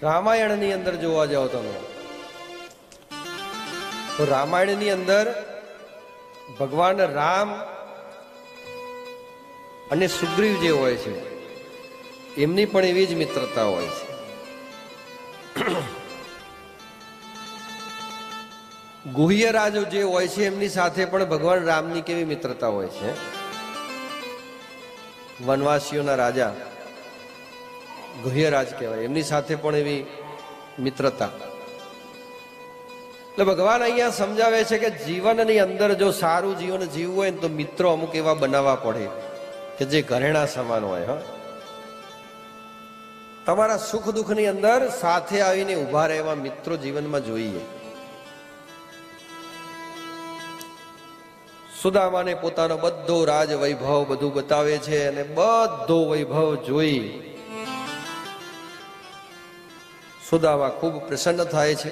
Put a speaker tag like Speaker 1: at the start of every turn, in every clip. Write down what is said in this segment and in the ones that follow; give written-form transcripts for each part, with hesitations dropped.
Speaker 1: રામાયણની અંદર જોવા જાઓ તમે તો રામાયણની અંદર ભગવાન રામ અને સુગ્રીવ જે હોય છે એમની પણ એવી જ મિત્રતા હોય છે. ગુહ્યરાજ જે હોય છે એમની સાથે પણ ભગવાન રામની કેવી મિત્રતા હોય છે. વનવાસીઓના રાજા ગુહ્યરાજ કહેવાય, એમની સાથે પણ એવી મિત્રતા. એટલે ભગવાન અહીંયા સમજાવે છે કે જીવનની અંદર જો સારું જીવન જીવવું હોય ને તો મિત્રો અમુક એવા બનાવવા પડે કે જે ઘરેણા સમાન હોય. હા, તમારા સુખ દુઃખની અંદર સાથે આવીને ઉભા રહે એવા મિત્રો જીવનમાં જોઈએ. સુદામાને પોતાનો બધો રાજ વૈભવ બધું બતાવે છે અને બધો વૈભવ જોઈ સુદામા ખૂબ પ્રસન્ન થાય છે.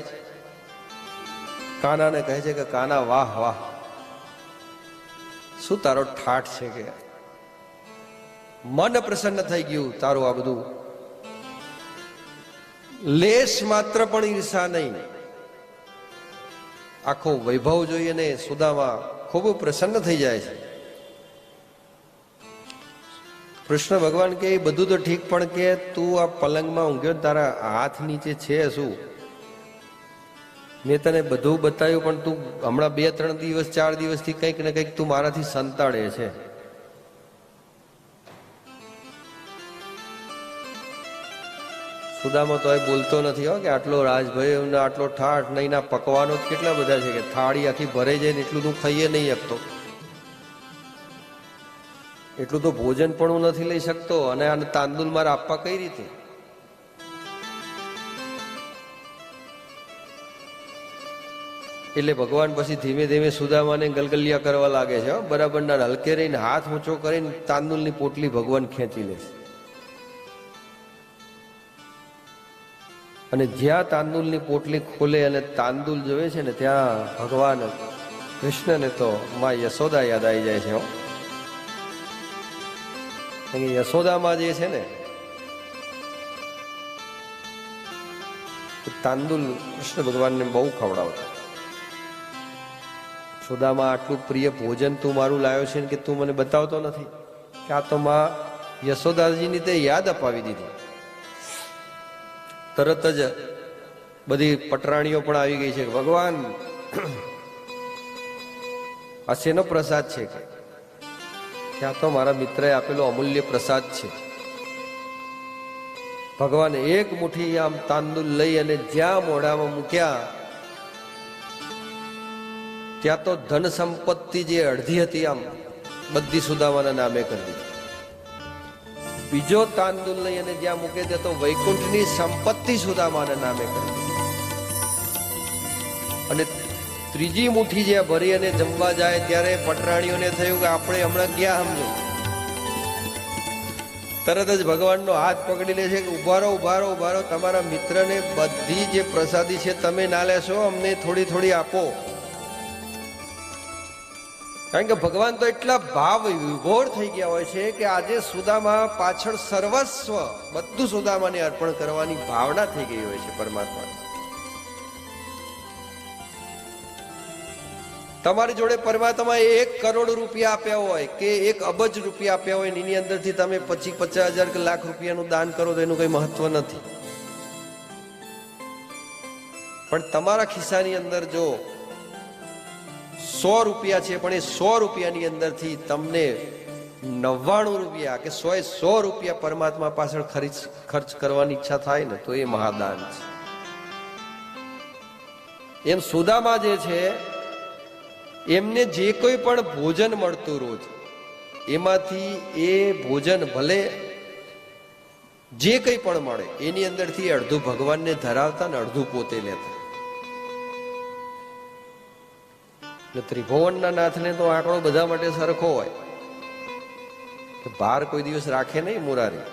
Speaker 1: કાનાને કહે છે કે કાના વાહ વાહ, શું તારો ઠાઠ છે, કે મન પ્રસન્ન થઈ ગયું તારું આ બધું. લેશ માત્ર પણ ઈર્ષા નહીં, આખો વૈભવ જોઈને સુદામા ખૂબ પ્રસન્ન થઈ જાય છે. કૃષ્ણ ભગવાન કે બધું તો ઠીક, પણ કે તું આ પલંગમાં ઊંઘ્યો તારા હાથ નીચે છે શું? મેં તને બધું બતાવ્યું પણ તું હમણાં 2-3 દિવસ 4 દિવસથી કંઈક ને કંઈક તું મારાથી સંતાડે છે. સુદામા તો એ બોલતો નથી હો કે આટલો રાજભય આટલો ઠાઠ નહીં, ના પકવાનો જ કેટલા બધા છે કે થાળી આખી ભરાઈ જાય ને એટલું તું ખાઈએ નહીં શકતો, એટલું તો ભોજન પણ હું નથી લઈ શકતો, અને આને તાંદુલ મારે આપવા કઈ રીતે? એટલે ભગવાન પછી ધીમે ધીમે સુદામાને ગલગલિયા કરવા લાગે છે. બરાબર ના હલકે રહીને હાથ ઊંચો કરીને તાંદુલની પોટલી ભગવાન ખેંચી લે છે. અને જ્યાં તાંદુલની પોટલી ખોલે અને તાંદુલ જોવે છે ને ત્યાં ભગવાન કૃષ્ણને તો માં યશોદા યાદ આવી જાય છે. યશોદામાં જે છે ને તાંદુલ કૃષ્ણ ભગવાનને બહુ ખવડાવતા. સુદામા આટલું પ્રિય ભોજન તું મારું લાવ્યો છે કે તું મને બતાવતો નથી, કે આ તો માં યશોદાજીની તે યાદ અપાવી દીધી. તરત જ બધી પટરાણીઓ પણ આવી ગઈ છે કે ભગવાન આ શેનો પ્રસાદ છે, કે આ તો મારા મિત્રએ આપેલો અમૂલ્ય પ્રસાદ છે. ભગવાન એક મુઠ્ઠી આમ તાંદુલ લઈ અને જ્યાં મોઢામાં મૂક્યા ત્યાં તો ધન સંપત્તિ જે અડધી હતી આમ બધી સુદામાના નામે કરી દીધી. બીજો તાંદુલ લઈ અને જ્યાં મૂકે તે તો વૈકુંઠની સંપત્તિ સુદામાના નામે કરી દીધી. અને ત્રીજી મુઠ્ઠી જ્યાં ભરી અને જમવા જાય ત્યારે પટરાણીઓને થયું કે આપણે હમણાં ક્યાં સમજો. તરત જ ભગવાનનો હાથ પકડી લે છે કે ઉભારો ઉભારો ઉભારો, તમારા મિત્રને બધી જે પ્રસાદી છે તમે ના લેશો, અમને થોડી થોડી આપો. કારણ કે ભગવાન તો એટલા ભાવ વિભોર થઈ ગયા હોય છે કે આજે સુદામા પાછળ સર્વસ્વ બધું સુદામાને અર્પણ કરવાની ભાવના થઈ ગઈ હોય છે પરમાત્મા. તમારી જોડે પરમાત્મા 1 કરોડ રૂપિયા આપ્યા હોય કે 1 અબજ રૂપિયા આપ્યા હોય, એની અંદરથી તમે 50,000 કે લાખ રૂપિયાનું દાન કરો તો એનું કઈ મહત્વ નથી. પણ તમારા ખિસ્સાની અંદર જો 100 રૂપિયા છે, પણ એ 100 રૂપિયાની અંદરથી તમને 99 રૂપિયા કે 100 રૂપિયા પરમાત્મા પાછળ ખર્ચ કરવાની ઈચ્છા થાય ને તો એ મહાદાન છે. એમ સુદામા જે છે એમને જે કોઈ પણ ભોજન મળતું રોજ, એમાંથી એ ભોજન ભલે જે કંઈ પણ મળે એની અંદરથી અડધું ભગવાનને ધરાવતા ને અડધું પોતે લેતા. એટલે ત્રિભુવનના નાથને તો આંકડો બધા માટે સરખો હોય, બહાર કોઈ દિવસ રાખે નહીં મુરારી.